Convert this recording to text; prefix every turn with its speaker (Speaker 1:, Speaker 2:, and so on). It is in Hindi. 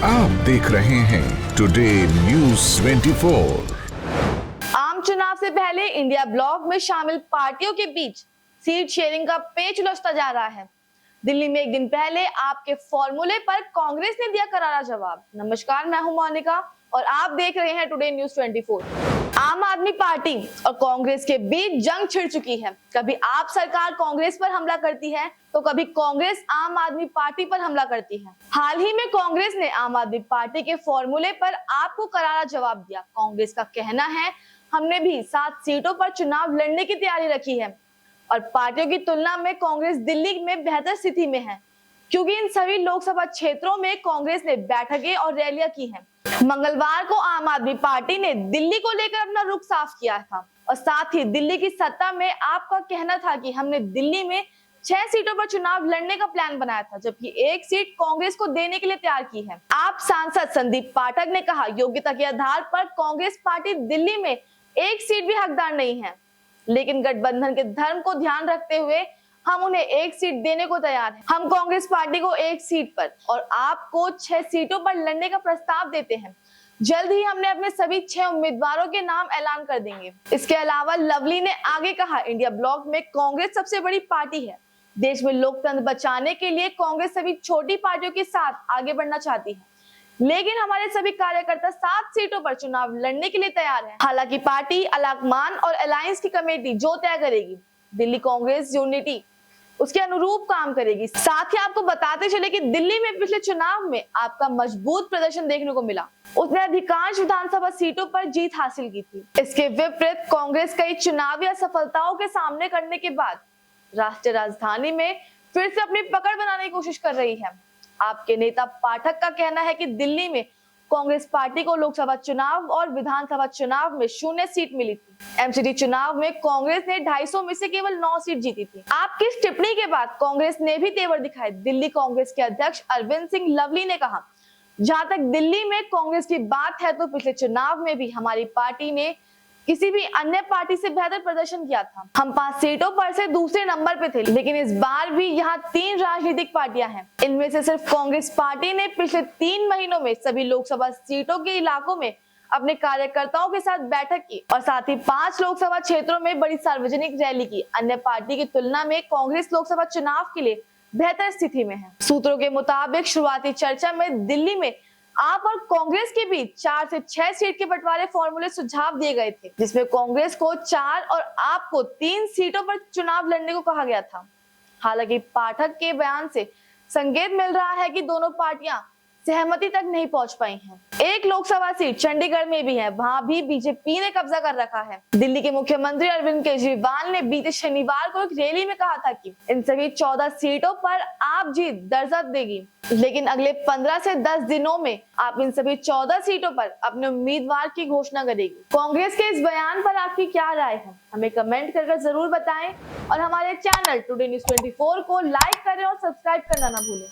Speaker 1: आप देख रहे हैं टुडे न्यूज़ 24।
Speaker 2: आम चुनाव से पहले इंडिया ब्लॉक में शामिल पार्टियों के बीच सीट शेयरिंग का पेच उलझता जा रहा है। दिल्ली में एक दिन पहले आपके फॉर्मूले पर कांग्रेस ने दिया करारा जवाब। नमस्कार, मैं हूं मोनिका और आप देख रहे हैं टुडे न्यूज़ 24। आम आदमी पार्टी और कांग्रेस के बीच जंग छिड़ चुकी है। कभी आप सरकार कांग्रेस पर हमला करती है तो कभी कांग्रेस आम आदमी पार्टी पर हमला करती है। हाल ही में कांग्रेस ने आम आदमी पार्टी के फॉर्मूले पर आपको करारा जवाब दिया। कांग्रेस का कहना है, हमने भी 7 सीटों पर चुनाव लड़ने की तैयारी रखी है और पार्टियों की तुलना में कांग्रेस दिल्ली में बेहतर स्थिति में है, क्योंकि इन सभी लोकसभा क्षेत्रों में कांग्रेस ने बैठकें और रैलियां की हैं। मंगलवार को आम आदमी पार्टी ने दिल्ली को लेकर अपना रुख साफ किया था और साथ ही दिल्ली की सत्ता में आपका कहना था कि हमने दिल्ली में 6 सीटों पर चुनाव लड़ने का प्लान बनाया था, जबकि 1 सीट कांग्रेस को देने के लिए तैयार की है। आप सांसद संदीप पाठक ने कहा, योग्यता के आधार पर कांग्रेस पार्टी दिल्ली में 1 सीट भी हकदार नहीं है, लेकिन गठबंधन के धर्म को ध्यान रखते हुए हम उन्हें 1 सीट देने को तैयार हैं। हम कांग्रेस पार्टी को 1 सीट पर और आपको 6 सीटों पर लड़ने का प्रस्ताव देते हैं। जल्द ही हमने अपने सभी 6 उम्मीदवारों के नाम ऐलान कर देंगे। इसके अलावा लवली ने आगे कहा, इंडिया ब्लॉक में कांग्रेस सबसे बड़ी पार्टी है। देश में लोकतंत्र बचाने के लिए कांग्रेस सभी छोटी पार्टियों के साथ आगे बढ़ना चाहती है, लेकिन हमारे सभी कार्यकर्ता 7 सीटों पर चुनाव लड़ने के लिए तैयार हैं। हालांकि पार्टी अलाकमान और अलायंस की कमेटी जो तय करेगी, दिल्ली कांग्रेस यूनिटी उसके अनुरूप काम करेगी। साथ ही आपको बताते चले कि दिल्ली में पिछले चुनाव में आपका मजबूत प्रदर्शन देखने को मिला। उसने अधिकांश विधानसभा सीटों पर जीत हासिल की थी। इसके विपरीत कांग्रेस कई चुनावी असफलताओं के सामने करने के बाद राष्ट्रीय राजधानी में फिर से अपनी पकड़ बनाने की कोशिश कर रही है। आपके नेता पाठक का कहना है कि दिल्ली में कांग्रेस पार्टी को लोकसभा चुनाव और विधानसभा चुनाव में 0 सीट मिली थी। एमसीडी चुनाव में कांग्रेस ने 250 में से केवल 9 सीट जीती थी। आपकी इस टिप्पणी के बाद कांग्रेस ने भी तेवर दिखाए। दिल्ली कांग्रेस के अध्यक्ष अरविंद सिंह लवली ने कहा, जहां तक दिल्ली में कांग्रेस की बात है तो पिछले चुनाव में भी हमारी पार्टी ने किसी भी अन्य पार्टी से बेहतर प्रदर्शन किया था। हम 5 सीटों पर से दूसरे नंबर पे थे, लेकिन इस बार भी यहाँ 3 राजनीतिक पार्टियां हैं। इनमें से सिर्फ कांग्रेस पार्टी ने पिछले 3 महीनों में सभी लोकसभा सीटों के इलाकों में अपने कार्यकर्ताओं के साथ बैठक की और साथ ही 5 लोकसभा क्षेत्रों में बड़ी सार्वजनिक रैली की। अन्य पार्टी की तुलना में कांग्रेस लोकसभा चुनाव के लिए बेहतर स्थिति में है। सूत्रों के मुताबिक शुरुआती चर्चा में दिल्ली में आप और कांग्रेस के बीच 4 से 6 सीट के बंटवारे फॉर्मूले सुझाव दिए गए थे, जिसमें कांग्रेस को 4 और आपको 3 सीटों पर चुनाव लड़ने को कहा गया था। हालांकि पाठक के बयान से संकेत मिल रहा है कि दोनों पार्टियां सहमति तक नहीं पहुंच पाई हैं। एक लोकसभा सीट चंडीगढ़ में भी है, वहां भी बीजेपी ने कब्जा कर रखा है। दिल्ली के मुख्यमंत्री अरविंद केजरीवाल ने बीते शनिवार को एक रैली में कहा था कि इन सभी 14 सीटों पर आप जीत दर्ज देगी, लेकिन अगले 15 से 10 दिनों में आप इन सभी 14 सीटों पर अपने उम्मीदवार की घोषणा करेगी। कांग्रेस के इस बयान पर आपकी क्या राय है, हमें कमेंट करके जरूर बताएं और हमारे चैनल टुडे न्यूज़ 24 को लाइक करें और सब्सक्राइब करना ना भूलें।